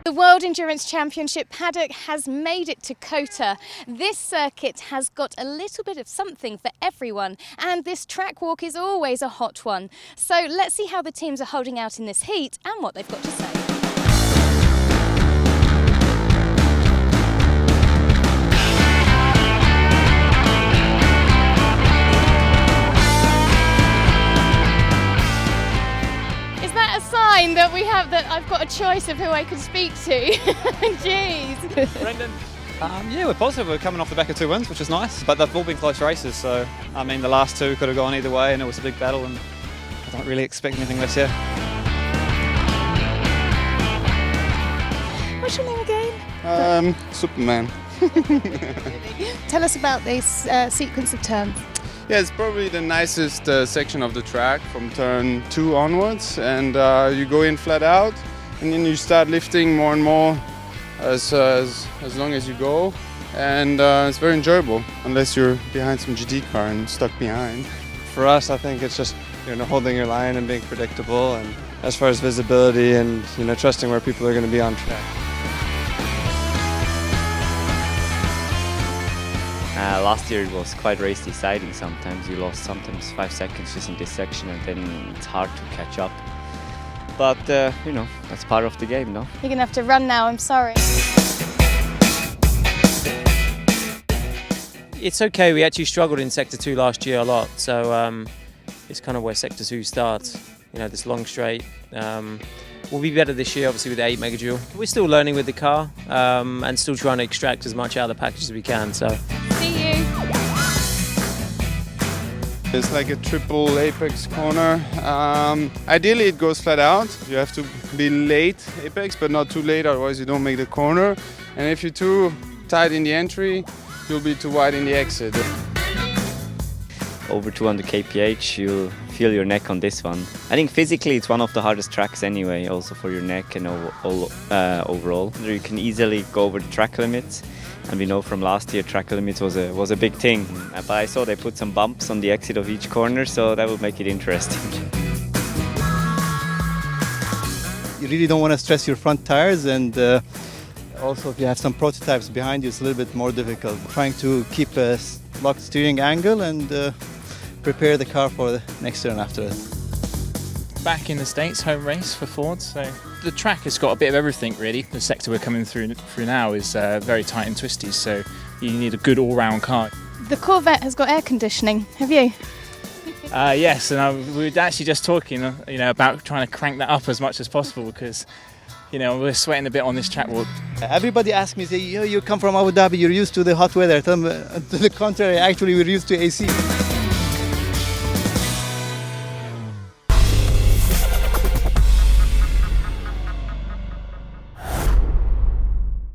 The World Endurance Championship paddock has made it to COTA. This circuit has got a little bit of something for everyone, and this track walk is always a hot one. So let's see how the teams are holding out in this heat and what they've got to say. That I've got a choice of who I can speak to. Jeez. Brendan? Yeah, we're positive. We're coming off the back of 2 wins, which is nice, but they've all been close races, so I mean the last 2 could have gone either way and it was a big battle, and I don't really expect anything this year. What's your name again? Superman. Tell us about this sequence of turns. Yeah, it's probably the nicest section of the track from turn 2 onwards, and you go in flat out and then you start lifting more and more as long as you go, and it's very enjoyable unless you're behind some GT car and stuck behind. For us, I think it's just holding your line and being predictable, and as far as visibility and trusting where people are going to be on track. Last year it was quite race deciding. Sometimes you lost 5 seconds just in this section, and then it's hard to catch up. But that's part of the game, no? You're going to have to run now, I'm sorry. It's okay, we actually struggled in Sector 2 last year a lot, so it's kind of where Sector 2 starts. This long straight. We'll be better this year, obviously, with the 8 megajoule. We're still learning with the car and still trying to extract as much out of the package as we can. So. See you. It's like a triple apex corner. Ideally it goes flat out. You have to be late apex, but not too late, otherwise you don't make the corner. And if you're too tight in the entry, you'll be too wide in the exit. Over 200 kph, you'll feel your neck on this one. I think physically it's one of the hardest tracks anyway, also for your neck and overall. You can easily go over the track limits, and we know from last year track limits was a big thing. But I saw they put some bumps on the exit of each corner, so that will make it interesting. You really don't want to stress your front tires, and also if you have some prototypes behind you, it's a little bit more difficult. Trying to keep a locked steering angle and prepare the car for the next turn after it. Back in the States, home race for Ford, so the track has got a bit of everything really. The sector we're coming through now is very tight and twisty, so you need a good all-round car. The Corvette has got air conditioning, have you? Yes, and we were actually just talking about trying to crank that up as much as possible, because we're sweating a bit on this track walk. Everybody asks me, say, you come from Abu Dhabi, you're used to the hot weather. To the contrary, actually we're used to AC.